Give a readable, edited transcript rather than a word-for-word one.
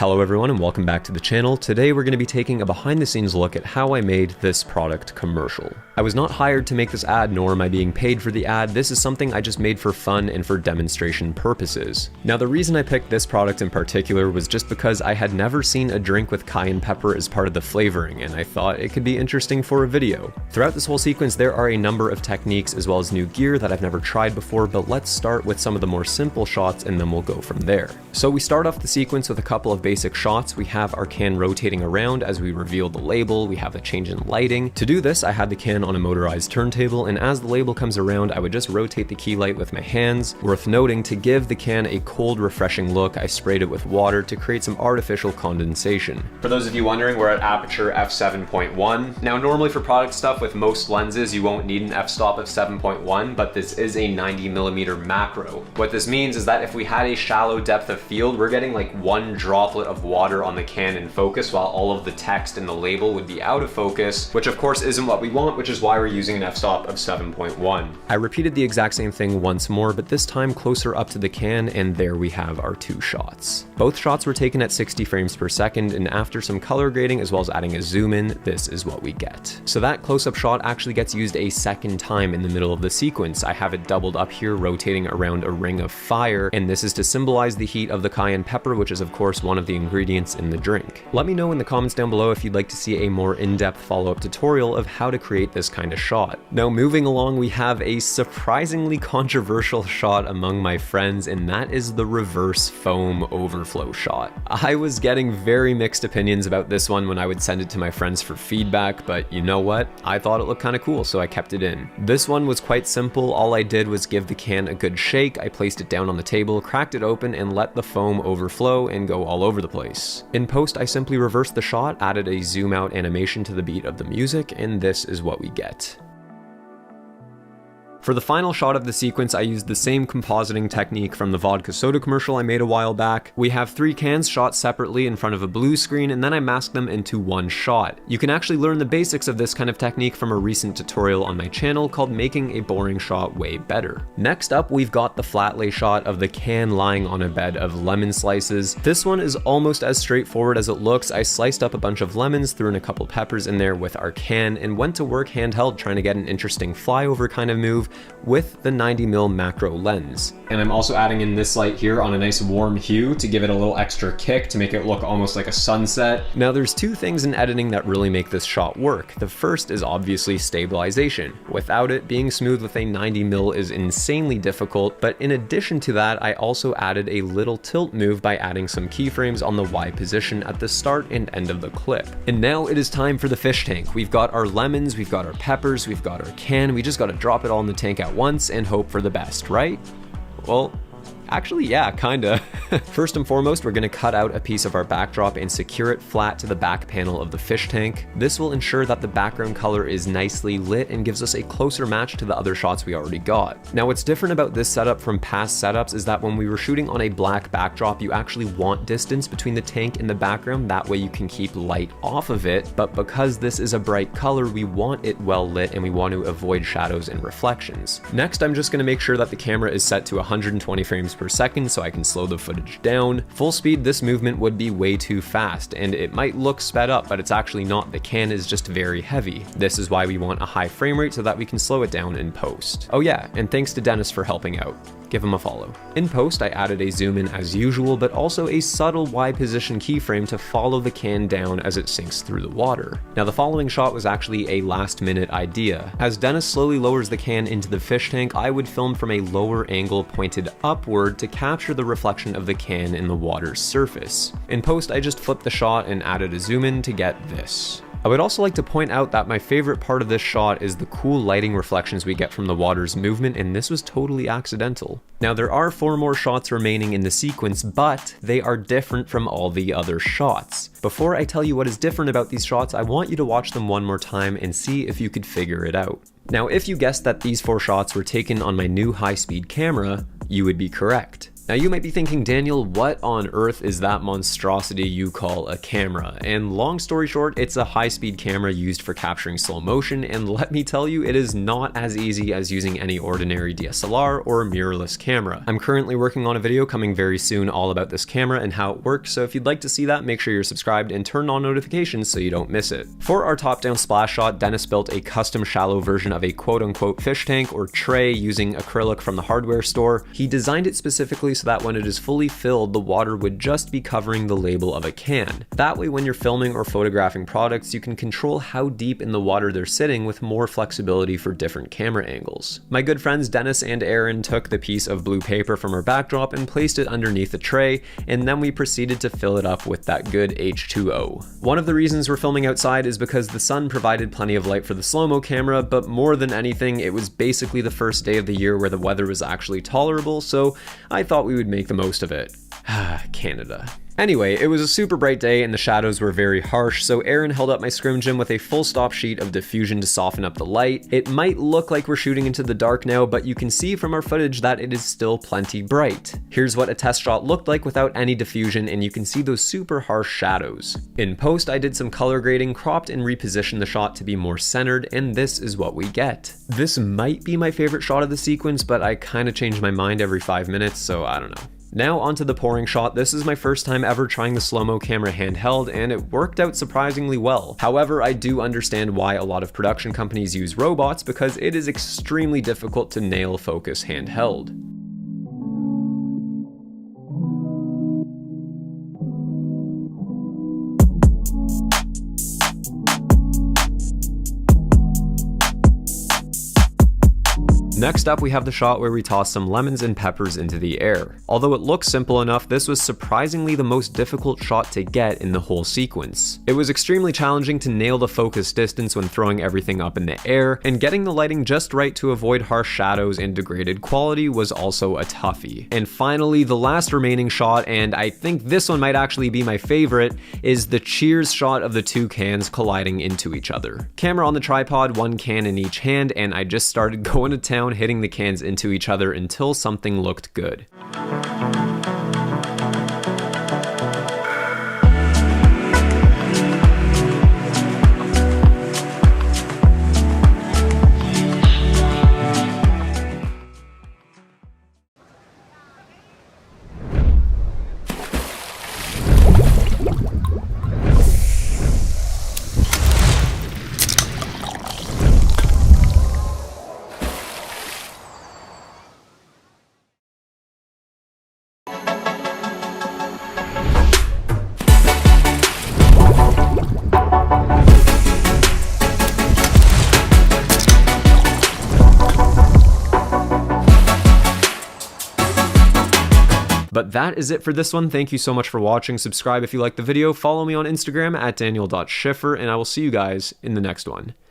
Hello everyone and welcome back to the channel. Today we're going to be taking a behind the scenes look at how I made this product commercial. I was not hired to make this ad, nor am I being paid for the ad. This is something I just made for fun and for demonstration purposes. Now the reason I picked this product in particular was just because I had never seen a drink with cayenne pepper as part of the flavoring, and I thought it could be interesting for a video. Throughout this whole sequence there are a number of techniques as well as new gear that I've never tried before, but let's start with some of the more simple shots and then we'll go from there. So we start off the sequence with a couple of basic shots. We have our can rotating around as we reveal the label. We have a change in lighting. To do this, I had the can on a motorized turntable, and as the label comes around, I would just rotate the key light with my hands. Worth noting, to give the can a cold, refreshing look, I sprayed it with water to create some artificial condensation. For those of you wondering, we're at aperture f7.1. Now, normally for product stuff with most lenses, you won't need an f-stop of 7.1, but this is a 90mm macro. What this means is that if we had a shallow depth of field, we're getting like one droplet of water on the can in focus, while all of the text in the label would be out of focus, which of course isn't what we want, which is why we're using an f-stop of 7.1. I repeated the exact same thing once more, but this time closer up to the can, and there we have our two shots. Both shots were taken at 60 frames per second, and after some color grading as well as adding a zoom in, this is what we get. So that close-up shot actually gets used a second time in the middle of the sequence. I have it doubled up here, rotating around a ring of fire, and this is to symbolize the heat of the cayenne pepper, which is of course one of the ingredients in the drink. Let me know in the comments down below if you'd like to see a more in-depth follow-up tutorial of how to create this kind of shot. Now moving along, we have a surprisingly controversial shot among my friends, and that is the reverse foam overflow shot. I was getting very mixed opinions about this one when I would send it to my friends for feedback, but you know what? I thought it looked kind of cool, so I kept it in. This one was quite simple. All I did was give the can a good shake. I placed it down on the table, cracked it open, and let the foam overflow and go all over the place. In post, I simply reversed the shot, added a zoom out animation to the beat of the music, and this is what we get. For the final shot of the sequence, I used the same compositing technique from the vodka soda commercial I made a while back. We have three cans shot separately in front of a blue screen, and then I masked them into one shot. You can actually learn the basics of this kind of technique from a recent tutorial on my channel called Making a Boring Shot Way Better. Next up, we've got the flat lay shot of the can lying on a bed of lemon slices. This one is almost as straightforward as it looks. I sliced up a bunch of lemons, threw in a couple peppers in there with our can, and went to work handheld trying to get an interesting flyover kind of move with the 90mm macro lens. And I'm also adding in this light here on a nice warm hue to give it a little extra kick to make it look almost like a sunset. Now there's two things in editing that really make this shot work. The first is obviously stabilization. Without it, being smooth with a 90mm is insanely difficult, but in addition to that, I also added a little tilt move by adding some keyframes on the Y position at the start and end of the clip. And now it is time for the fish tank. We've got our lemons, we've got our peppers, we've got our can, we just gotta drop it all in the tank at once and hope for the best, right? Well, actually, yeah, kinda. First and foremost, we're gonna cut out a piece of our backdrop and secure it flat to the back panel of the fish tank. This will ensure that the background color is nicely lit and gives us a closer match to the other shots we already got. Now, what's different about this setup from past setups is that when we were shooting on a black backdrop, you actually want distance between the tank and the background. That way you can keep light off of it. But because this is a bright color, we want it well lit and we want to avoid shadows and reflections. Next, I'm just gonna make sure that the camera is set to 120 frames per second so I can slow the footage down. Full speed, this movement would be way too fast, and it might look sped up, but it's actually not. The can is just very heavy. This is why we want a high frame rate so that we can slow it down in post. Oh yeah, and thanks to Dennis for helping out. Give him a follow. In post, I added a zoom in as usual, but also a subtle Y position keyframe to follow the can down as it sinks through the water. Now the following shot was actually a last minute idea. As Dennis slowly lowers the can into the fish tank, I would film from a lower angle pointed upward to capture the reflection of the can in the water's surface. In post, I just flipped the shot and added a zoom in to get this. I would also like to point out that my favorite part of this shot is the cool lighting reflections we get from the water's movement, and this was totally accidental. Now there are 4 more shots remaining in the sequence, but they are different from all the other shots. Before I tell you what is different about these shots, I want you to watch them one more time and see if you could figure it out. Now if you guessed that these 4 shots were taken on my new high-speed camera, you would be correct. Now you might be thinking, Daniel, what on earth is that monstrosity you call a camera? And long story short, it's a high-speed camera used for capturing slow motion, and let me tell you, it is not as easy as using any ordinary DSLR or mirrorless camera. I'm currently working on a video coming very soon all about this camera and how it works, so if you'd like to see that, make sure you're subscribed and turn on notifications so you don't miss it. For our top-down splash shot, Dennis built a custom shallow version of a quote-unquote fish tank or tray using acrylic from the hardware store. He designed it specifically so that when it is fully filled, the water would just be covering the label of a can. That way, when you're filming or photographing products, you can control how deep in the water they're sitting with more flexibility for different camera angles. My good friends Dennis and Aaron took the piece of blue paper from our backdrop and placed it underneath the tray, and then we proceeded to fill it up with that good H2O. One of the reasons we're filming outside is because the sun provided plenty of light for the slow-mo camera, but more than anything, it was basically the first day of the year where the weather was actually tolerable, so I thought we would make the most of it. Canada. Anyway, it was a super bright day and the shadows were very harsh, so Aaron held up my scrim gym with a full stop sheet of diffusion to soften up the light. It might look like we're shooting into the dark now, but you can see from our footage that it is still plenty bright. Here's what a test shot looked like without any diffusion, and you can see those super harsh shadows. In post, I did some color grading, cropped and repositioned the shot to be more centered, and this is what we get. This might be my favorite shot of the sequence, but I kinda change my mind every 5 minutes, so I don't know. Now onto the pouring shot. This is my first time ever trying the slow-mo camera handheld, and it worked out surprisingly well. However, I do understand why a lot of production companies use robots, because it is extremely difficult to nail focus handheld. Next up, we have the shot where we toss some lemons and peppers into the air. Although it looks simple enough, this was surprisingly the most difficult shot to get in the whole sequence. It was extremely challenging to nail the focus distance when throwing everything up in the air, and getting the lighting just right to avoid harsh shadows and degraded quality was also a toughie. And finally, the last remaining shot, and I think this one might actually be my favorite, is the cheers shot of the two cans colliding into each other. Camera on the tripod, one can in each hand, and I just started going to town hitting the cans into each other until something looked good. But that is it for this one. Thank you so much for watching. Subscribe if you liked the video. Follow me on Instagram at daniel.schiffer, and I will see you guys in the next one.